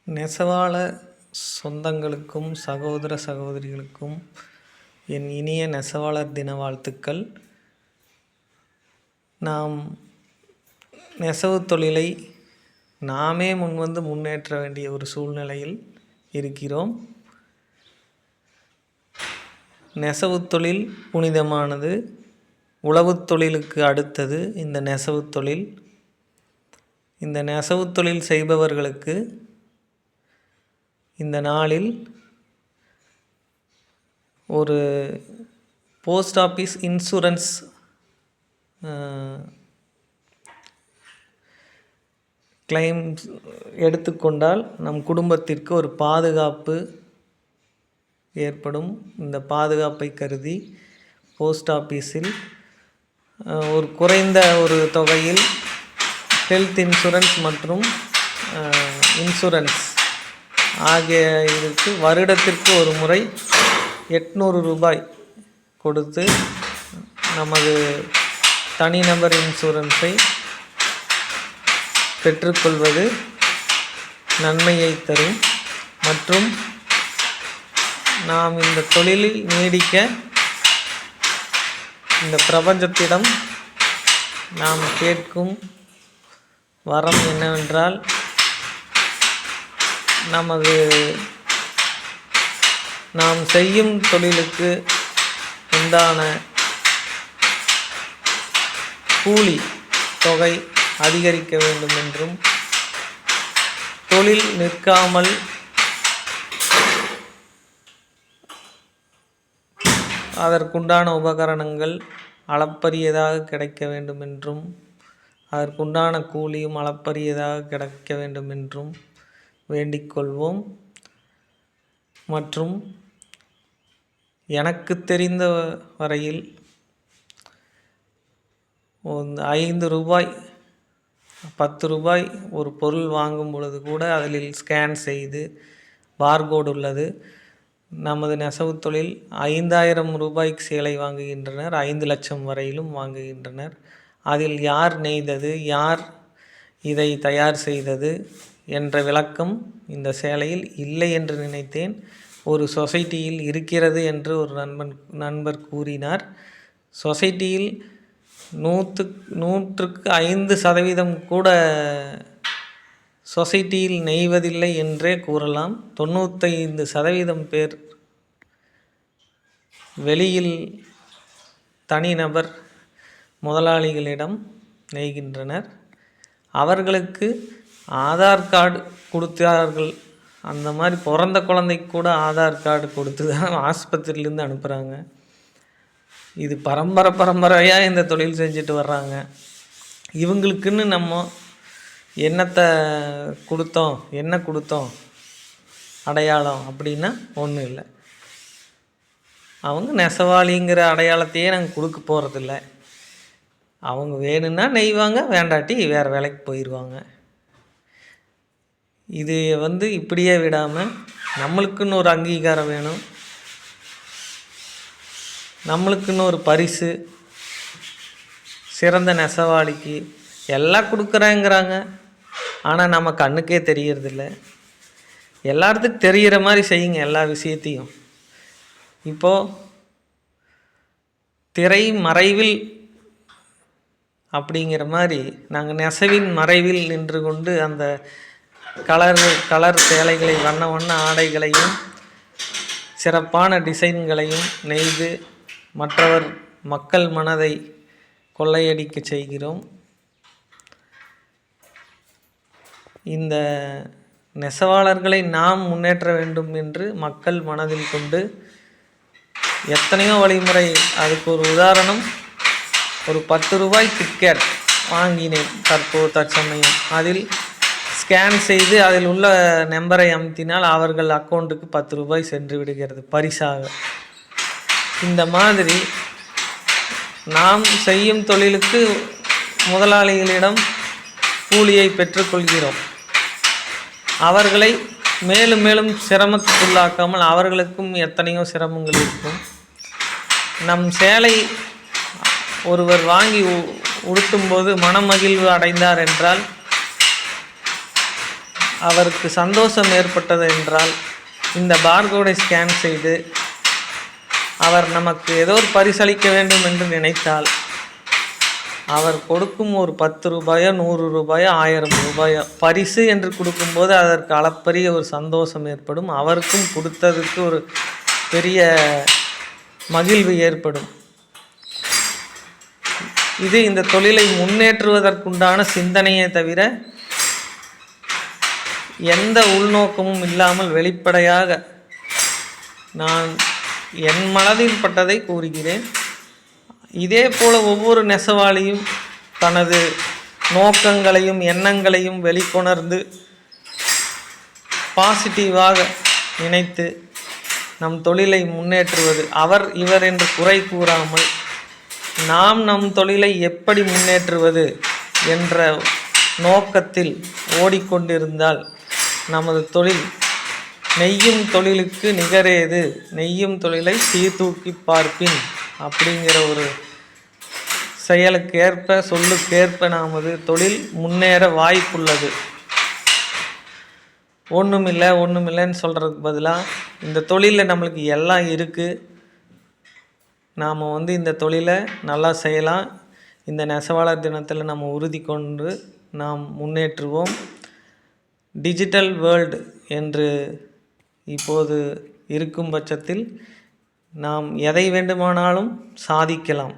நெசவாள சொந்தங்களுக்கும் சகோதர சகோதரிகளுக்கும் என் இனிய நெசவாளர் தின வாழ்த்துக்கள். நாம் நெசவு தொழிலை நாமே முன்வந்து முன்னேற்ற வேண்டிய ஒரு சூழ்நிலையில் இருக்கிறோம். நெசவு தொழில் புனிதமானது. உழவுத் தொழிலுக்கு அடுத்தது இந்த நெசவு தொழில். இந்த நெசவு தொழில் செய்பவர்களுக்கு இந்த நாளில் ஒரு போஸ்ட் ஆஃபீஸ் இன்சூரன்ஸ் கிளைம் எடுத்துக்கொண்டால் நம் குடும்பத்திற்கு ஒரு பாதுகாப்பு ஏற்படும். இந்த பாதுகாப்பை கருதி போஸ்ட் ஆஃபீஸில் ஒரு குறைந்த ஒரு தொகையில் ஹெல்த் இன்சூரன்ஸ் மற்றும் இன்சூரன்ஸ் ஆகிய இதற்கு வருடத்திற்கு ஒரு முறை 800 ரூபாய் கொடுத்து நமது தனிநபர் இன்சூரன்ஸை பெற்றுக்கொள்வது நன்மையை தரும். மற்றும் நாம் இந்த தொழிலில் நீடிக்க இந்த பிரபஞ்சத்திடம் நாம் கேட்கும் வரம் என்னவென்றால், நாம் செய்யும் தொழிலுக்கு உண்டான கூலி தொகை அதிகரிக்க வேண்டும் என்றும், தொழில் நிற்காமல் அதற்குண்டான உபகரணங்கள் அளப்பரியதாக கிடைக்க வேண்டும் என்றும், அதற்குண்டான கூலியும் அளப்பரியதாக கிடைக்க வேண்டும் என்றும் வேண்டிக்கொள்வோம். மற்றும் எனக்கு தெரிந்த வரையில் 5 ரூபாய் 10 ரூபாய் ஒரு பொருள் வாங்கும் பொழுது கூட அதில் ஸ்கேன் செய்து பார்கோடு உள்ளது. நமது நெசவு தொழில் 5000 ரூபாய்க்கு சேலை வாங்குகின்றனர், 5 லட்சம் வரையிலும் வாங்குகின்றனர். அதில் யார் நெய்தது, யார் இதை தயார் செய்தது என்ற விளக்கம் இந்த சேலையில் இல்லை என்று நினைத்தேன். ஒரு சொசைட்டியில் இருக்கிறது என்று ஒரு நண்பர் கூறினார். சொசைட்டியில் 100% கூட சொசைட்டியில் நெய்வதில்லை என்றே கூறலாம். 95% பேர் வெளியில் தனிநபர் முதலாளிகளிடம் நெய்கின்றனர். அவர்களுக்கு ஆதார் கார்டு கொடுத்தார்கள். அந்த மாதிரி பிறந்த குழந்தைக்கு கூட ஆதார் கார்டு கொடுத்து தான் ஆஸ்பத்திரியிலேருந்து அனுப்புகிறாங்க. இது பரம்பரையாக இந்த தொழில் செஞ்சுட்டு வர்றாங்க. இவங்களுக்குன்னு நம்ம என்னத்தை கொடுத்தோம், என்ன கொடுத்தோம் அடையாளம் அப்படின்னா ஒன்றும் இல்லை. அவங்க நெசவாளிங்கிற அடையாளத்தையே நாங்கள் கொடுக்க போகிறதில்ல. அவங்க வேணும்னா நெய்வாங்க, வேண்டாட்டி வேறு வேலைக்கு போயிடுவாங்க. இது இப்படியே விடாமல் நம்மளுக்குன்னு ஒரு அங்கீகாரம் வேணும், நம்மளுக்குன்னு ஒரு பரிசு. சிறந்த நெசவாளிக்கு எல்லாம் கொடுக்குறேங்கிறாங்க, ஆனால் நம்ம கண்ணுக்கே தெரியறதில்ல. எல்லாத்துக்கும் தெரிகிற மாதிரி செய்யுங்க எல்லா விஷயத்தையும். இப்போது திரை மறைவில் அப்படிங்கிற மாதிரி நாங்கள் நெசவின் மறைவில் நின்று கொண்டு அந்த கலர் சேலைகளை வண்ண ஆடைகளையும் சிறப்பான டிசைன்களையும் நெய்து மக்கள் மனதை கொள்ளையடிக்க செய்கிறோம். இந்த நெசவாளர்களை நாம் முன்னேற்ற வேண்டும் என்று மக்கள் மனதில் கொண்டு எத்தனையோ வழிமுறை. அதுக்கு ஒரு உதாரணம், ஒரு 10 ரூபாய் கிட்கேட் வாங்கினேன் தற்சமயம். அதில் ஸ்கேன் செய்து அதில் உள்ள நம்பரை அமுத்தினால் அவர்கள் அக்கௌண்ட்டுக்கு 10 ரூபாய் சென்று விடுகிறது பரிசாக. இந்த மாதிரி நாம் செய்யும் தொழிலுக்கு முதலாளிகளிடம் கூலியை பெற்றுக்கொள்கிறோம். அவர்களை மேலும் மேலும் சிரமத்துக்குள்ளாக்காமல், அவர்களுக்கும் எத்தனையோ சிரமங்கள் இருக்கும். நம் சேலை ஒருவர் வாங்கி உடுத்தும்போது மனமகிழ்வு அடைந்தார் என்றால் அவருக்கு சந்தோஷம் ஏற்பட்டது என்றால் இந்த பார்கோடை ஸ்கேன் செய்து அவர் நமக்கு ஏதோ ஒரு பரிசளிக்க வேண்டும் என்று நினைத்தால் அவர் கொடுக்கும் ஒரு 10 ரூபாயோ 100 ரூபாயோ 1000 ரூபாயோ பரிசு என்று கொடுக்கும்போது அதற்கு அளப்பரிய ஒரு சந்தோஷம் ஏற்படும். அவருக்கும் கொடுத்ததுக்கு ஒரு பெரிய மகிழ்வு ஏற்படும். இது இந்த தொழிலை முன்னேற்றுவதற்குண்டான சிந்தனையே தவிர எந்த உள்நோக்கமும் இல்லாமல் வெளிப்படையாக நான் என் மனதில் பட்டதை கூறுகிறேன். இதே போல் ஒவ்வொரு நெசவாளியும் தனது நோக்கங்களையும் எண்ணங்களையும் வெளிக்கொணர்ந்து பாசிட்டிவாக நினைத்து நம் தொழிலை முன்னேற்றுவது, அவர் இவர் என்று குறை கூறாமல் நாம் நம் தொழிலை எப்படி முன்னேற்றுவது என்ற நோக்கத்தில் ஓடிக்கொண்டிருந்தால் நமது தொழில் நெய்யும் தொழிலுக்கு நிகரேது, நெய்யும் தொழிலை சீர்தூக்கி பார்ப்பின் அப்படிங்கிற ஒரு செயலுக்கேற்ப சொல்லுக்கேற்ப நமது தொழில் முன்னேற வாய்ப்புள்ளது. ஒன்றுமில்லைன்னு சொல்கிறதுக்கு பதிலாக இந்த தொழிலில் நம்மளுக்கு எல்லாம் இருக்குது, நாம் இந்த தொழிலை நல்லா செய்யலாம். இந்த நெசவாளர் தினத்தில் நம்ம உறுதி கொண்டு நாம் முன்னேற்றுவோம். டிஜிட்டல் வேர்ல்டு என்று இப்போது இருக்கும் பட்சத்தில் நாம் எதை வேண்டுமானாலும் சாதிக்கலாம்.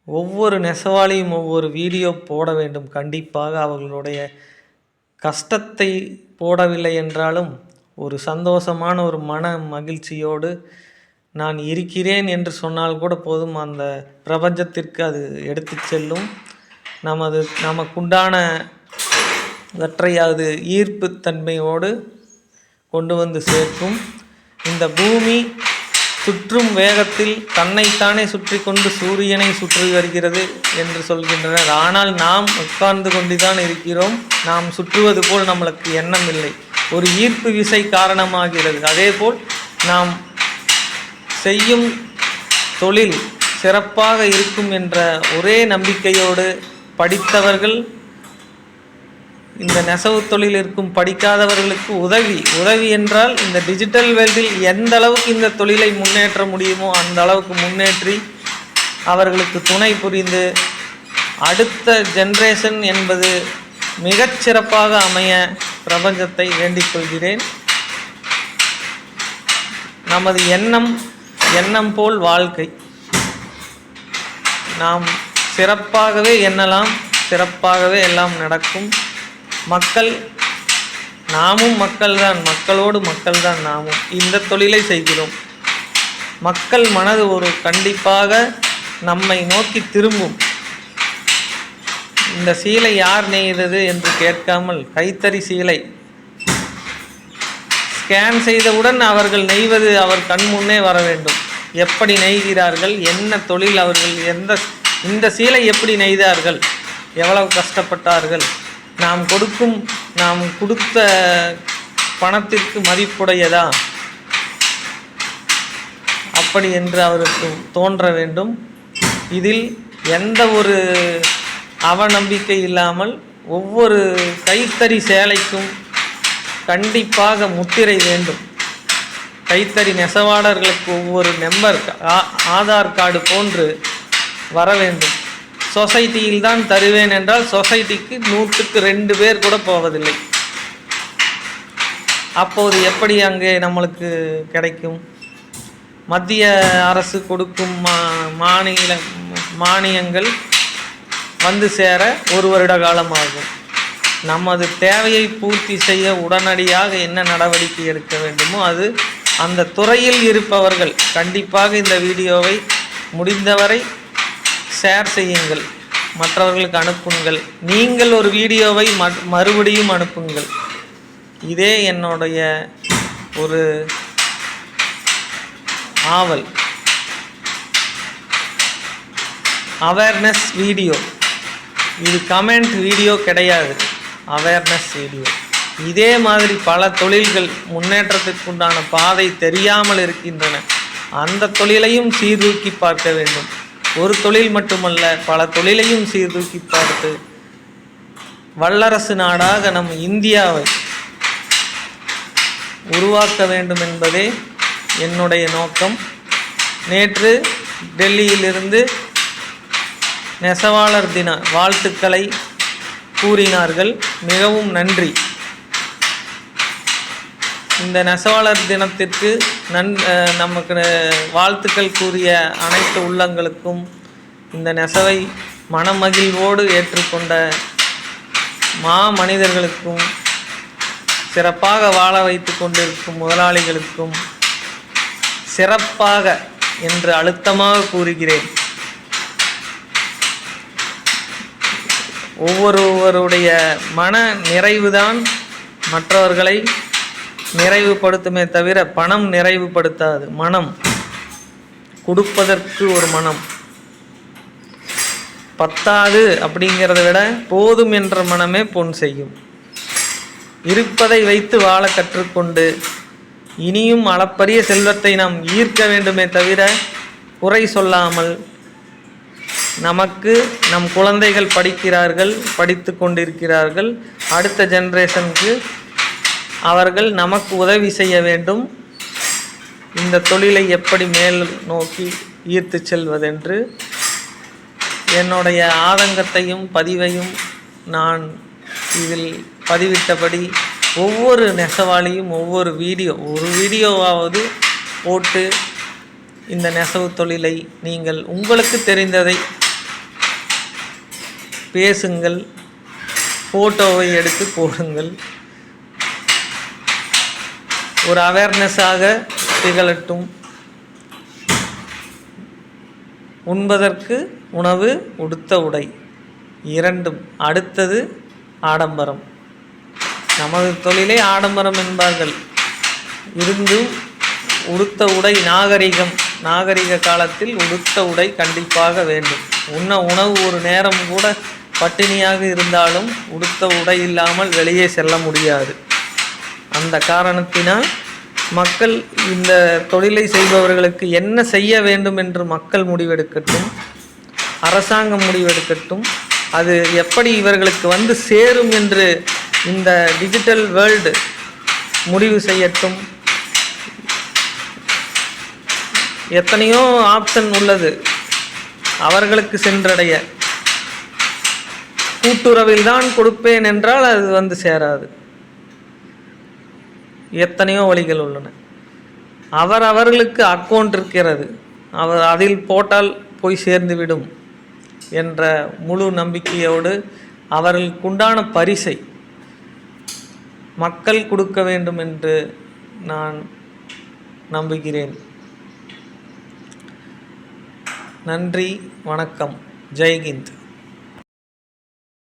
ஒவ்வொரு நெசவாளியும் ஒவ்வொரு வீடியோ போட வேண்டும். கண்டிப்பாக அவர்களுடைய கஷ்டத்தை போடவில்லை என்றாலும் ஒரு சந்தோஷமான ஒரு மன மகிழ்ச்சியோடு நான் இருக்கிறேன் என்று சொன்னால் கூட போதும், அந்த பிரபஞ்சத்திற்கு அது எடுத்து செல்லும். நமக்குண்டான வெற்றையாவது ஈர்ப்பு தன்மையோடு கொண்டு வந்து சேர்க்கும். இந்த பூமி சுற்றும் வேகத்தில் தன்னைத்தானே சுற்றி கொண்டு சூரியனை சுற்றி வருகிறது என்று சொல்கின்றனர். ஆனால் நாம் உட்கார்ந்து கொண்டுதான் இருக்கிறோம். நாம் சுற்றுவது போல் நம்மளுக்கு எண்ணம் இல்லை. ஒரு ஈர்ப்பு விசை காரணமாகிறது. அதேபோல் நாம் செய்யும் தொழில் சிறப்பாக இருக்கும் என்ற ஒரே நம்பிக்கையோடு படித்தவர்கள் இந்த நெசவு தொழில் இருக்கும் படிக்காதவர்களுக்கு உதவி என்றால் இந்த டிஜிட்டல் வேர்ல்டில் எந்த அளவுக்கு இந்த தொழிலை முன்னேற்ற முடியுமோ அந்த அளவுக்கு முன்னேற்றி அவர்களுக்கு துணை புரிந்து அடுத்த ஜென்ரேஷன் என்பது மிகச்சிறப்பாக அமைய பிரபஞ்சத்தை வேண்டிக் கொள்கிறேன். நமது எண்ணம் போல் வாழ்க்கை. நாம் சிறப்பாகவே எண்ணலாம், சிறப்பாகவே எல்லாம் நடக்கும். நாமும் மக்கள்தான், மக்களோடு மக்கள்தான் நாமும் இந்த தொழிலை செய்கிறோம். மக்கள் மனது ஒரு கண்டிப்பாக நம்மை நோக்கி திரும்பும். இந்த சீலை யார் நெய்தது என்று கேட்காமல் கைத்தறி சீலை ஸ்கேன் செய்தவுடன் அவர்கள் நெய்வது அவர் கண் முன்னே வர வேண்டும். எப்படி நெய்கிறார்கள், என்ன தொழில் அவர்கள், இந்த சீலை எப்படி நெய்தார்கள், எவ்வளவு கஷ்டப்பட்டார்கள், நாம் கொடுத்த பணத்திற்கு மதிப்புடையதா, அப்படி என்று அவருக்கு தோன்ற வேண்டும். இதில் எந்த ஒரு அவநம்பிக்கை இல்லாமல் ஒவ்வொரு கைத்தறி சேலைக்கும் கண்டிப்பாக முத்திரை வேண்டும். கைத்தறி நெசவாளர்களுக்கு ஒவ்வொரு நம்பர் ஆதார் கார்டு போன்று வர வேண்டும். சொசைட்டியில் தான் தருவேன் என்றால் சொசைட்டிக்கு 100க்கு 2 பேர் கூட போவதில்லை. அப்போது எப்படி அங்கே நம்மளுக்கு கிடைக்கும்? மத்திய அரசு கொடுக்கும் மானியங்கள் வந்து சேர 1 வருட காலம் ஆகும். நமது தேவையை பூர்த்தி செய்ய உடனடியாக என்ன நடவடிக்கை எடுக்க வேண்டுமோ அது அந்த துறையில் இருப்பவர்கள் கண்டிப்பாக இந்த வீடியோவை முடிந்தவரை ஷேர் செய்யுங்கள், மற்றவர்களுக்கு அனுப்புங்கள். நீங்கள் ஒரு வீடியோவை மறுபடியும் அனுப்புங்கள். இதே என்னுடைய ஒரு ஆவல். அவேர்னஸ் வீடியோ, இது கமெண்ட் வீடியோ கிடையாது, அவேர்னஸ் வீடியோ. இதே மாதிரி பல தொழில்கள் முன்னேற்றத்திற்குண்டான பாதை தெரியாமல் இருக்கின்றன. அந்த தொழிலையும் சீர்தூக்கி பார்க்க வேண்டும். ஒரு தொழில் மட்டுமல்ல, பல தொழிலையும் சீர்தூக்கி பார்த்து வல்லரசு நாடாக நம் இந்தியாவை உருவாக்க வேண்டும் என்பதே என்னுடைய நோக்கம். நேற்று டெல்லியிலிருந்து நெசவாளர் தின வாழ்த்துக்களை கூறினார்கள். மிகவும் நன்றி. இந்த நெசவாளர் தினத்திற்கு நமக்கு வாழ்த்துக்கள் கூறிய அனைத்து உள்ளங்களுக்கும், இந்த நெசவை மனமகிழ்வோடு ஏற்றுக்கொண்ட மனிதர்களுக்கும், சிறப்பாக வாழ வைத்து கொண்டிருக்கும் முதலாளிகளுக்கும் சிறப்பாக என்று அழுத்தமாக கூறுகிறேன். ஒவ்வொருவருடைய மன நிறைவுதான் மற்றவர்களை நிறைவுபடுத்துமே தவிர பணம் நிறைவுபடுத்தாது. மனம் கொடுப்பதற்கு ஒரு மனம் பத்தாது அப்படிங்கிறத விட போதும் என்ற மனமே பொன் செய்யும். இருப்பதை வைத்து வாழ கற்றுக்கொண்டு இனியும் அளப்பரிய செல்வத்தை நாம் ஈர்க்க வேண்டுமே தவிர குறை சொல்லாமல், நமக்கு நம் குழந்தைகள் படிக்கிறார்கள், படித்து கொண்டிருக்கிறார்கள், அடுத்த ஜெனரேஷனுக்கு அவர்கள் நமக்கு உதவி செய்ய வேண்டும். இந்த தொழிலை எப்படி மேல் நோக்கி ஈர்த்து செல்வதென்று என்னுடைய ஆதங்கத்தையும் பதிவையும் நான் இதில் பதிவிட்டபடி ஒவ்வொரு நெசவாளியும் ஒரு வீடியோவாவது போட்டு இந்த நெசவு தொழிலை நீங்கள் உங்களுக்கு தெரிந்ததை பேசுங்கள், ஃபோட்டோவை எடுத்து போடுங்கள். ஒரு அவேர்னஸாக திகழட்டும். உண்பதற்கு உணவு, உடுத்த உடை இரண்டும். அடுத்தது ஆடம்பரம். நமது தொழிலே ஆடம்பரம் என்பார்கள். இருந்தும் உடுத்த உடை நாகரிக காலத்தில் உடுத்த உடை கண்டிப்பாக வேண்டும். உணவு ஒரு நேரம் கூட பட்டினியாக இருந்தாலும் உடுத்த உடை இல்லாமல் வெளியே செல்ல முடியாது. அந்த காரணத்தினால் மக்கள் இந்த தொழிலை செய்பவர்களுக்கு என்ன செய்ய வேண்டும் என்று மக்கள் முடிவெடுக்கட்டும், அரசாங்கம் முடிவெடுக்கட்டும். அது எப்படி இவர்களுக்கு வந்து சேரும் என்று இந்த டிஜிட்டல் வேர்ல்டு முடிவு செய்யட்டும். எத்தனையோ ஆப்ஷன் உள்ளது அவர்களுக்கு சென்றடைய. கூட்டுறவில் தான் கொடுப்பேன் என்றால் அது வந்து சேராது. எத்தனையோ வழிகள் உள்ளன. அவர்களுக்கு அக்கௌண்ட் இருக்கிறது, அதில் போட்டால் போய் சேர்ந்துவிடும் என்ற முழு நம்பிக்கையோடு அவர்களுக்குண்டான பரிசை மக்கள் கொடுக்க வேண்டும் என்று நான் நம்புகிறேன். நன்றி, வணக்கம், ஜெய்ஹிந்த்.